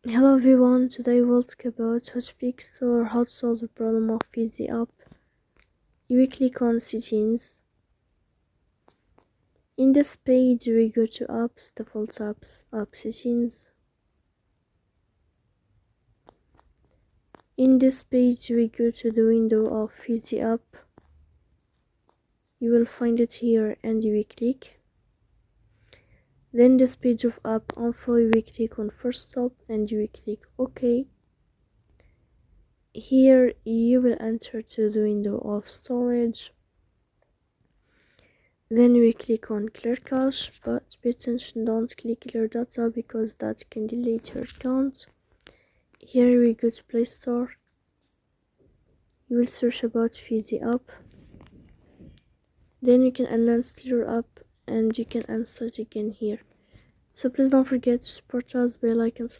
Hello everyone, today we'll talk about how to fix or how to solve the problem of Fizy app. You will click on settings. In this page we go to apps, default apps, app settings. In this page we go to the window of Fizy app. You will find it here and you will click. Then this page of app info, you will click on first stop and you will click OK. Here you will enter to the window of storage. Then we click on clear cache, but pay attention, don't click clear data because that can delete your account. Here we go to Play Store. You will search about Fizy app. Then you can uninstall your app and you can install it again here. So please don't forget to support us by like and subscribe.